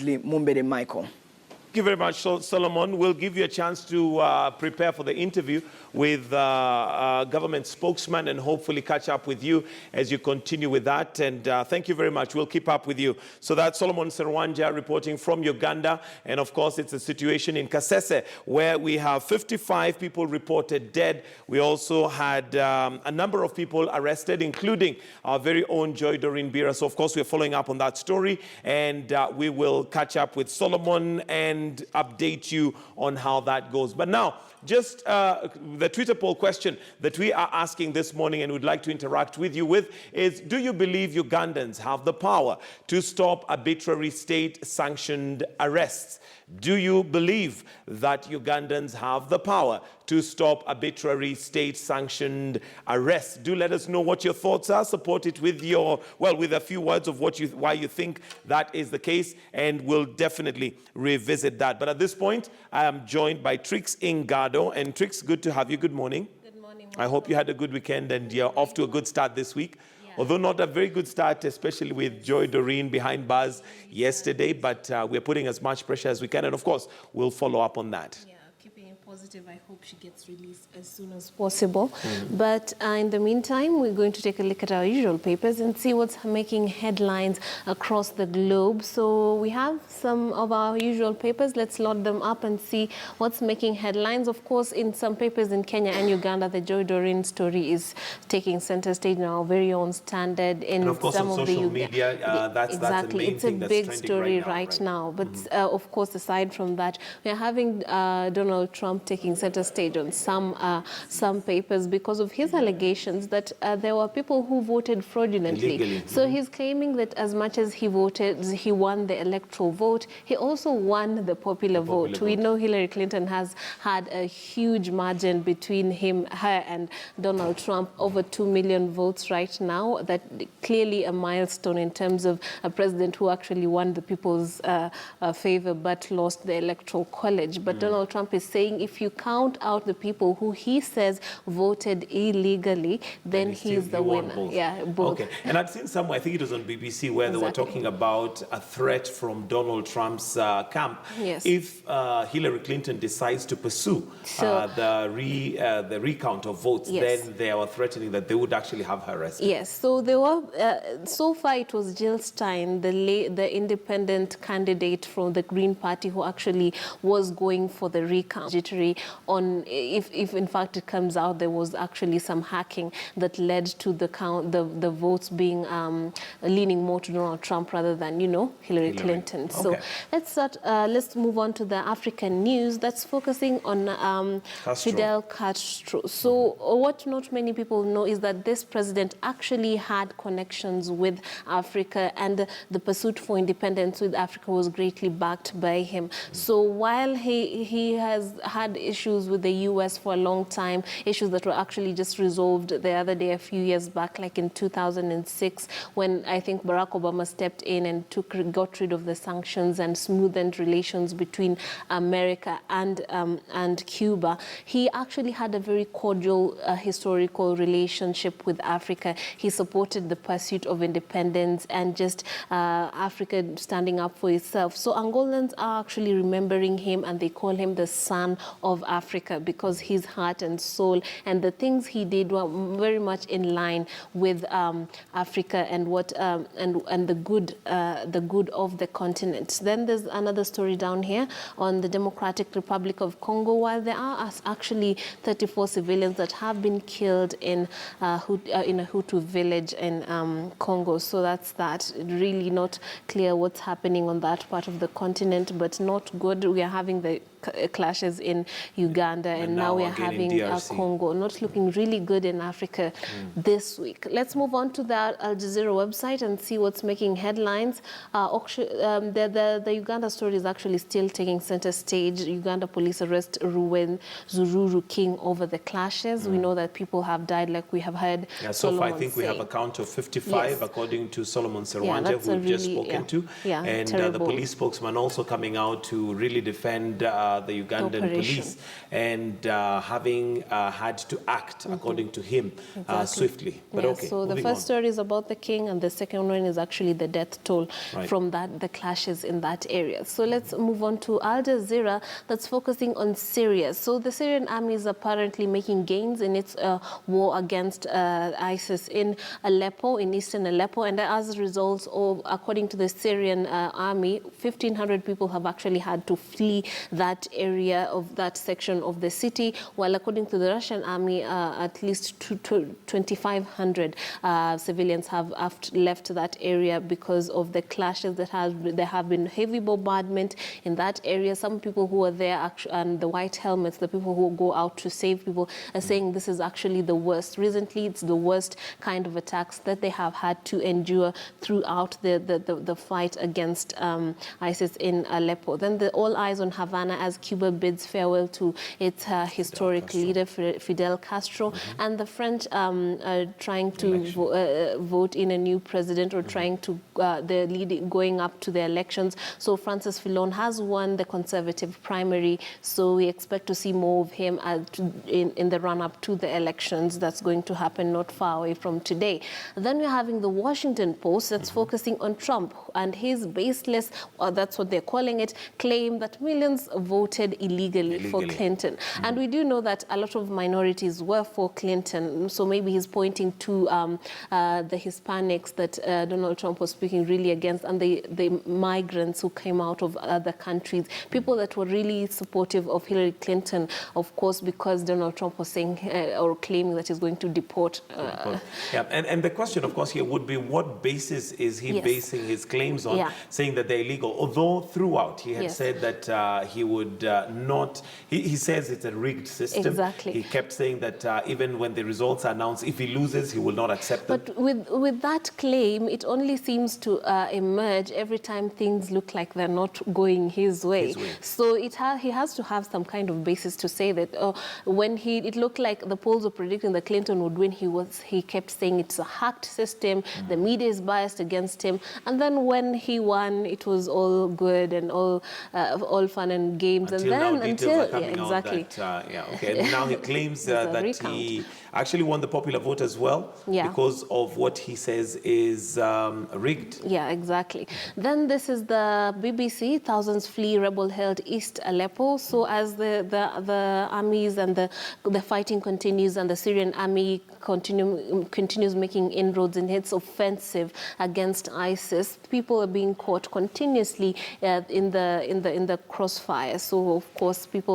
Kingsley Mumbere Michael. Thank you very much, Solomon. We'll give you a chance to prepare for the interview with government spokesman and hopefully catch up with you as you continue with that. And thank you very much. We'll keep up with you. So that's Solomon Serwanja reporting from Uganda. And of course, it's a situation in Kasese where we have 55 people reported dead. We also had a number of people arrested, including our very own Joy Doreen Bira. So of course, we're following up on that story, and we will catch up with Solomon and update you on how that goes. But now, just the Twitter poll question that we are asking this morning and would like to interact with you with is, do you believe Ugandans have the power to stop arbitrary state-sanctioned arrests? Do you believe that Ugandans have the power to stop arbitrary state-sanctioned arrests? Do let us know what your thoughts are. Support it with with a few words of why you think that is the case, and we'll definitely revisit that. But at this point, I am joined by Trix Ingado. And Trix, good to have you. Good morning. Good morning. I hope you had a good weekend and you're off to a good start this week. Although not a very good start, especially with Joy Doreen behind bars yesterday, but we're putting as much pressure as we can. And of course, we'll follow up on that. Yeah, keeping it positive. I hope she gets released as soon as possible. But in the meantime, we're going to take a look at our usual papers and see what's making headlines across the globe. So we have some of our usual papers. Let's load them up and see what's making headlines. Of course, in some papers in Kenya and Uganda, the Joy Doreen story is taking center stage now. Our very own Standard in and of course, some on of social the media, that's the main it's a thing that's big trending story right now. But of course, aside from that, we are having Donald Trump taking center stage on some papers because of his allegations that there were people who voted fraudulently. Illegally. So he's claiming that as much as he voted, he won the electoral vote, he also won the popular vote. We know Hillary Clinton has had a huge margin between her and Donald Trump, over 2 million votes right now. That clearly a milestone in terms of a president who actually won the people's favor but lost the electoral college. But Donald Trump is saying if you count out the people who he says voted illegally, then he's the winner. Both. Yeah, both. Okay. And I'd seen somewhere, I think it was on BBC, where they were talking about a threat from Donald Trump's camp. Yes. If Hillary Clinton decides to pursue the recount of votes, then they are threatening that they would actually have her arrested. Yes. So they were. So far, it was Jill Stein, the independent candidate from the Green Party, who actually was going for the recount. On if in fact it comes out there was actually some hacking that led to the votes being leaning more to Donald Trump rather than Hillary Clinton. Okay. So let's move on to the African news that's focusing on Fidel Castro. So what not many people know is that this president actually had connections with Africa, and the pursuit for independence with Africa was greatly backed by him. So while he has had issues with the US for a long time, issues that were actually just resolved the other day, a few years back, like in 2006, when I think Barack Obama stepped in and got rid of the sanctions and smoothened relations between America and Cuba. He actually had a very cordial historical relationship with Africa. He supported the pursuit of independence and just Africa standing up for itself. So Angolans are actually remembering him, and they call him the son of Africa because his heart and soul and the things he did were very much in line with Africa and what and the good of the continent. Then there's another story down here on the Democratic Republic of Congo, while there are actually 34 civilians that have been killed in a Hutu village in Congo. So that's that. Really not clear what's happening on that part of the continent, but not good. We are having the clashes in Uganda, and now we are having Congo. Not looking really good in Africa this week. Let's move on to the Al Jazeera website and see what's making headlines. The Uganda story is actually still taking center stage. Uganda police arrest Ruwen Zururu King over the clashes. We know that people have died, like we have heard. Yeah, so far I think we have a count of 55, according to Solomon Serwanja, who we've just spoken to. Yeah, and the police spokesman also coming out to really defend the Ugandan police police and having had to act, according to him, swiftly. But yeah, so the first story is about the king, and the second one is actually the death toll from the clashes in that area. So let's move on to Al Jazeera, that's focusing on Syria. So the Syrian army is apparently making gains in its war against ISIS in Aleppo, in eastern Aleppo, and as a result of, according to the Syrian army, 1,500 people have actually had to flee that area of that section of the city, while according to the Russian army, at least 2,500 civilians have left that area because of the clashes that there have been heavy bombardment in that area. Some people who are there, and the white helmets, the people who go out to save people, are saying this is actually the worst. Recently, it's the worst kind of attacks that they have had to endure throughout the fight against ISIS in Aleppo. Then all eyes on Havana as Cuba bids farewell to its historic leader, Fidel Castro, and the French trying to vote in a new president, or trying to, they're going up to the elections. So Francis Fillon has won the Conservative primary, so we expect to see more of him in the run-up to the elections that's going to happen not far away from today. Then we're having the Washington Post that's focusing on Trump and his baseless, that's what they're calling it, claim that millions voted illegally for Clinton. And we do know that a lot of minorities were for Clinton, so maybe he's pointing to the Hispanics that Donald Trump was speaking really against, and the migrants who came out of other countries, people that were really supportive of Hillary Clinton, of course, because Donald Trump was saying or claiming that he's going to deport. Yeah, and the question, of course, here would be what basis is he basing his claims on, saying that they're illegal? Although throughout he had said that he would not, he says it's a rigged system. Exactly. He kept saying that even when the results are announced, if he loses, he will not accept them. But with that claim, it only seems to emerge every time things look like they're not going his way. So he has to have some kind of basis to say that when it looked like the polls were predicting that Clinton would win, he kept saying it's a hacked system, the media is biased against him, and then when he won, it was all good and all fun and games. Until and now he claims that he actually won the popular vote as well because of what he says is rigged. Yeah, exactly. Then this is the BBC, thousands flee rebel-held East Aleppo. So as the armies and the fighting continues, and the Syrian army continues making inroads in its offensive against ISIS, people are being caught continuously in the crossfire. So of course people